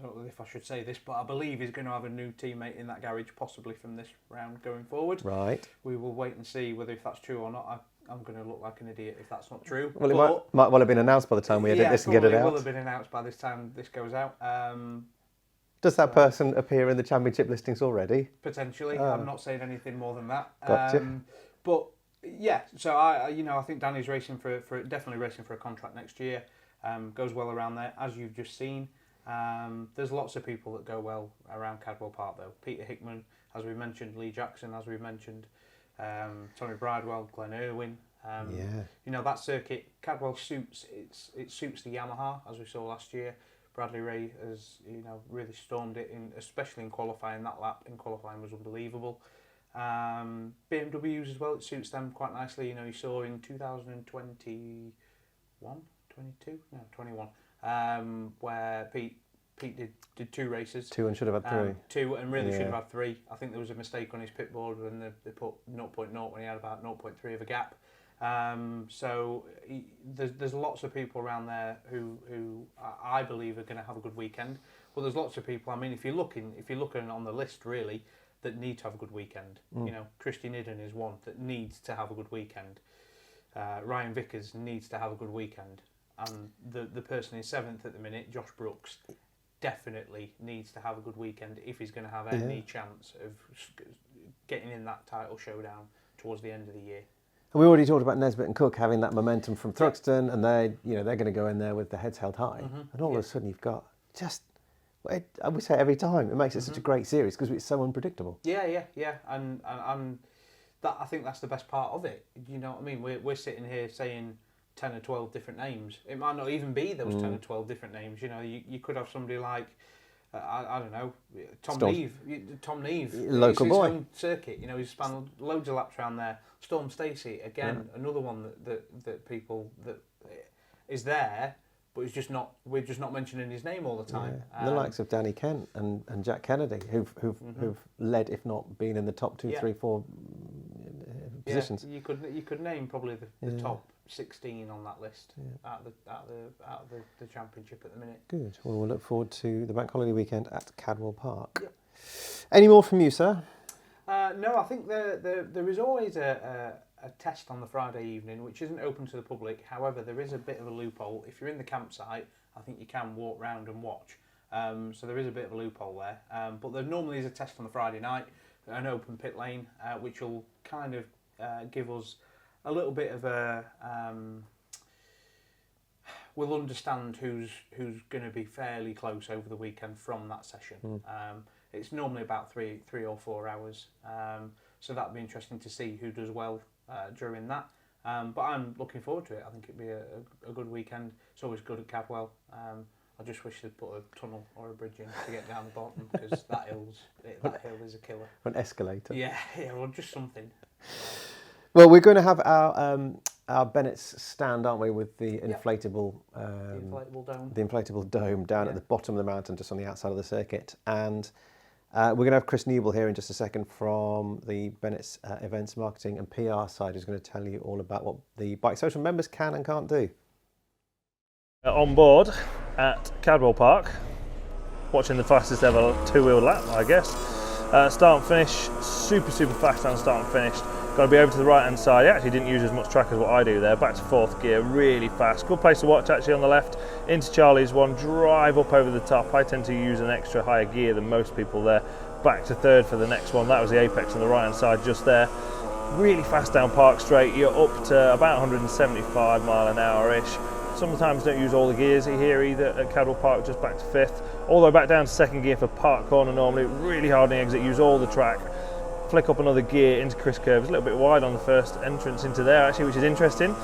don't know if I should say this, but I believe he's going to have a new teammate in that garage, possibly from this round going forward. Right. We will wait and see whether if that's true or not. I'm going to look like an idiot if that's not true. Well, it might well have been announced by the time we edit this and get it out. It will have been announced by this time this goes out. Does that person appear in the championship listings already? Potentially. I'm not saying anything more than that. Gotcha. But yeah, so I think Danny's racing for definitely racing for a contract next year. Goes well around there, as you've just seen. There's lots of people that go well around Cadwell Park though. Peter Hickman, as we mentioned, Lee Jackson, as we mentioned, Tommy Bridewell, Glenn Irwin. You know, that circuit, Cadwell suits it suits the Yamaha, as we saw last year. Bradley Ray has, really stormed it, especially in qualifying. That lap in qualifying was unbelievable. BMWs as well, it suits them quite nicely. You saw in 2021, 22? No, 21, where Pete Pete did 2 races. 2 and should have had 3. 2 and really should Yeah. have had 3. I think there was a mistake on his pit board when they put 0.0 when he had about 0.3 of a gap. There's lots of people around there who I believe are going to have a good weekend. Well, there's lots of people. I mean, if you're looking on the list really, that need to have a good weekend. You know, Christian Idden is one that needs to have a good weekend. Ryan Vickers needs to have a good weekend, and the person in 7th at the minute, Josh Brooks, definitely needs to have a good weekend if he's going to have any chance of getting in that title showdown towards the end of the year. And we already talked about Nesbitt and Cook having that momentum from Thruxton, and they're going to go in there with their heads held high, and all of a sudden you've got just. I would say every time it makes it such a great series because it's so unpredictable. Yeah, and that, I think that's the best part of it. You know what I mean? We're sitting here saying 10 or 12 different names. It might not even be those 10 or 12 different names. You know, you could have somebody like I don't know, Tom Neve, local boy, his home circuit. You know, he's spanned loads of laps around there. Storm Stacey again, another one that people that is there. But we're just not mentioning his name all the time. The likes of Danny Kent and Jack Kennedy, who've led, if not been in the top 2, 3, 4 positions. You could name probably the top 16 on that list out of the championship at the minute. Good. Well, we'll look forward to the bank holiday weekend at Cadwell Park. Yep. Any more from you, sir? No, I think there is always a test on the Friday evening, which isn't open to the public. However, there is a bit of a loophole. If you're in the campsite, I think you can walk round and watch. So there is a bit of a loophole there. But there normally is a test on the Friday night, an open pit lane, which will kind of give us a little bit of a... we'll understand who's going to be fairly close over the weekend from that session. It's normally about 3 or 4 hours. So that'll be interesting to see who does well during that. But I'm looking forward to it. I think it'd be a good weekend. It's always good at Cadwell. I just wish they'd put a tunnel or a bridge in to get down the bottom, because that hill is a killer. An escalator. Yeah, or just something. Well, we're going to have our Bennetts stand, aren't we, with the inflatable the inflatable dome down at the bottom of the mountain, just on the outside of the circuit. And we're going to have Chris Newble here in just a second from the Bennetts events, marketing and PR side, who's going to tell you all about what the BikeSocial members can and can't do. On board at Cadwell Park, watching the fastest ever 2-wheel lap, I guess. Start and finish, super fast down start and finish. Got to be over to the right hand side. He actually didn't use as much track as what I do there. Back to 4th gear, really fast. Good place to watch actually on the left. Into Charlie's one, drive up over the top. I tend to use an extra higher gear than most people there. Back to 3rd for the next one. That was the apex on the right hand side just there. Really fast down Park Straight. You're up to about 175 mile an hour-ish. Sometimes don't use all the gears here either at Cadwell Park, just back to 5th. All the way back down to 2nd gear for Park Corner normally. Really hard on the exit, use all the track. Flick up another gear into Chris Curve. It's a little bit wide on the first entrance into there actually, which is interesting.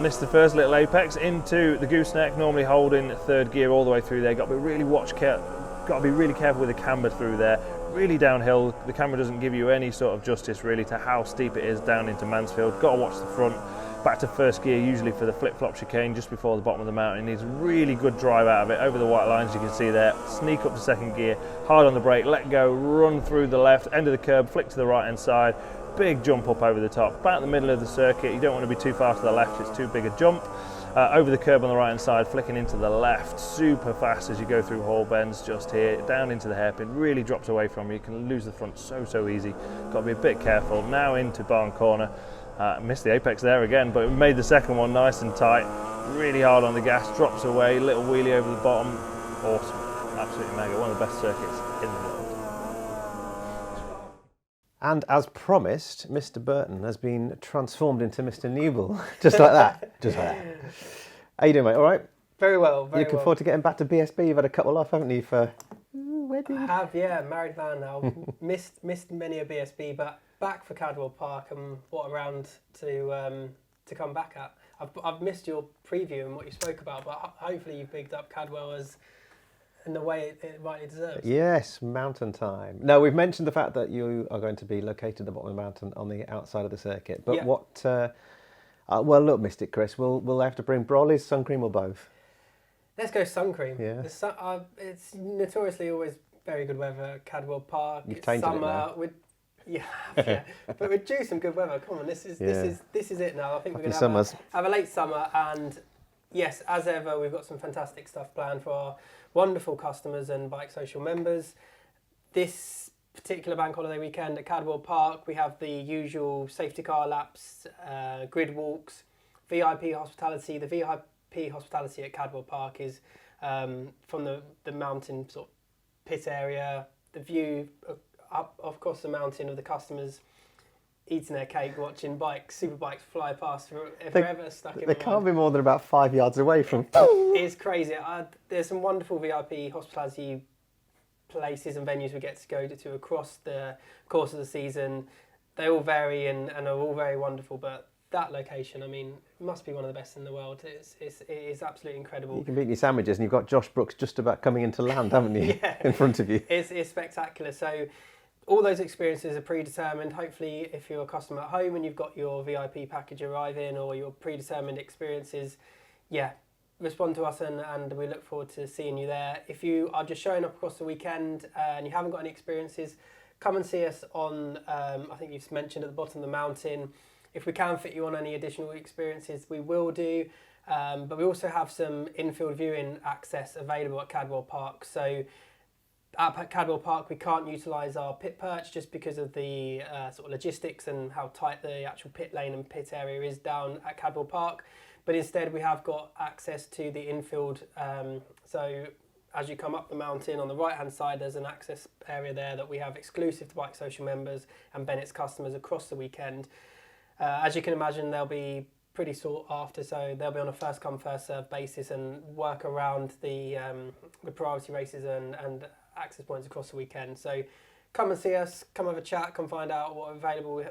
Missed the first little apex into the gooseneck, normally holding 3rd gear all the way through there. Got to be really careful with the camber through there. Really downhill. The camera doesn't give you any sort of justice really to how steep it is down into Mansfield. Got to watch the front. Back to 1st gear, usually for the flip-flop chicane just before the bottom of the mountain. It needs really good drive out of it over the white lines you can see there. Sneak up to 2nd gear, hard on the brake, let go, run through the left, end of the curb, flick to the right hand side. Big jump up over the top, about the middle of the circuit. You don't want to be too far to the left, it's too big a jump. Over the curb on the right hand side, flicking into the left, super fast as you go through Hall Bends just here, down into the hairpin, really drops away from you. You can lose the front so easy. Got to be a bit careful. Now into Barn Corner. Missed the apex there again, but we made the second one nice and tight. Really hard on the gas, drops away, little wheelie over the bottom. Awesome, absolutely mega. One of the best circuits in the world. And as promised, Mr. Burton has been transformed into Mr. Newble, just like that. Just like that. How you doing, mate? All right? Very well, very Looking forward to getting back to BSB. You've had a couple off, haven't you, for wedding? I have, yeah, married man now. missed many a BSB, but back for Cadwell Park and what around to come back at. I've missed your preview and what you spoke about, but hopefully you've bigged up Cadwell as in the way it rightly deserves. Yes, mountain time. Now, we've mentioned the fact that you are going to be located at the bottom of the mountain on the outside of the circuit, but what... well, look, Mystic Chris, we'll have to bring brollies, sun cream or both? Let's go sun cream. Yeah. It's notoriously always very good weather. Cadwell Park. You've tainted it now. Yeah, but we're due some good weather. Come on, this is it now. I think we're going to have a late summer, and yes, as ever, we've got some fantastic stuff planned for our wonderful customers and BikeSocial members. This particular bank holiday weekend at Cadwell Park, we have the usual safety car laps, grid walks, VIP hospitality. The VIP hospitality at Cadwell Park is from the mountain sort of pit area, the view up across the mountain of the customers eating their cake, watching superbikes fly past forever stuck in They can't be more than about 5 yards away from... It's crazy. There's some wonderful VIP hospitality places and venues we get to go to across the course of the season. They all vary and are all very wonderful, but that location, I mean, must be one of the best in the world. It is absolutely incredible. You can beat your sandwiches and you've got Josh Brooks just about coming into land, haven't you, in front of you. It's spectacular. So all those experiences are predetermined. Hopefully, if you're a customer at home and you've got your VIP package arriving or your predetermined experiences, respond to us and we look forward to seeing you there. If you are just showing up across the weekend and you haven't got any experiences, come and see us on, I think you've mentioned at the bottom of the mountain. If we can fit you on any additional experiences, we will do. But we also have some infield viewing access available at Cadwell Park. So at Cadwell Park, we can't utilise our pit perch just because of the sort of logistics and how tight the actual pit lane and pit area is down at Cadwell Park. But instead, we have got access to the infield. So as you come up the mountain, on the right-hand side, there's an access area there that we have exclusive to BikeSocial members and Bennetts customers across the weekend. As you can imagine, they'll be pretty sought after, so they'll be on a first-come, first-served basis and work around the priority races and access points across the weekend. So come and see us, come have a chat, come find out what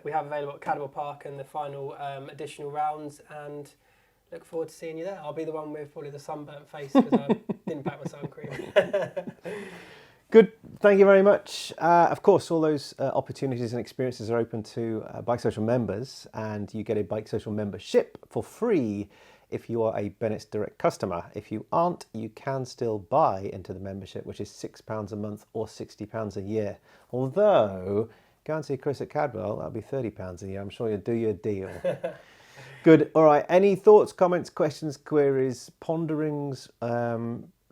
we have available at Cadwell Park and the final additional rounds, and look forward to seeing you there. I'll be the one with probably the sunburnt face because I didn't pack my sun cream. Good, thank you very much. Of course, all those opportunities and experiences are open to BikeSocial members, and you get a BikeSocial membership for free if you are a Bennetts Direct customer. If you aren't, you can still buy into the membership, which is £6 a month or £60 a year. Although, go and see Chris at Cadwell, that'll be £30 a year. I'm sure you'll do your deal. Good. All right. Any thoughts, comments, questions, queries, ponderings,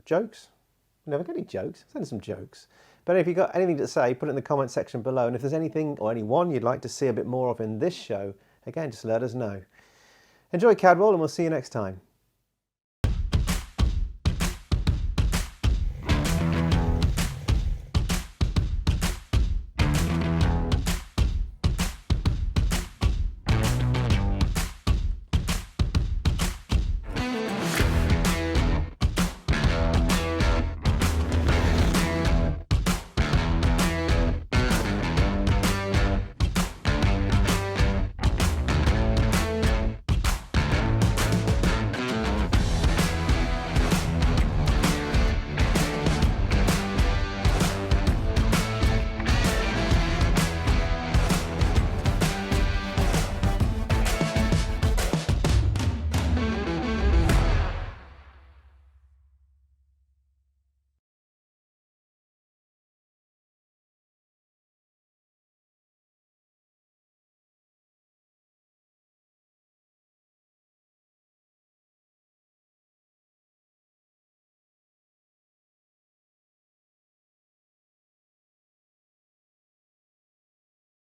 jokes? Never get any jokes. Send some jokes. But if you've got anything to say, put it in the comment section below. And if there's anything or anyone you'd like to see a bit more of in this show, again, just let us know. Enjoy Cadwell and we'll see you next time.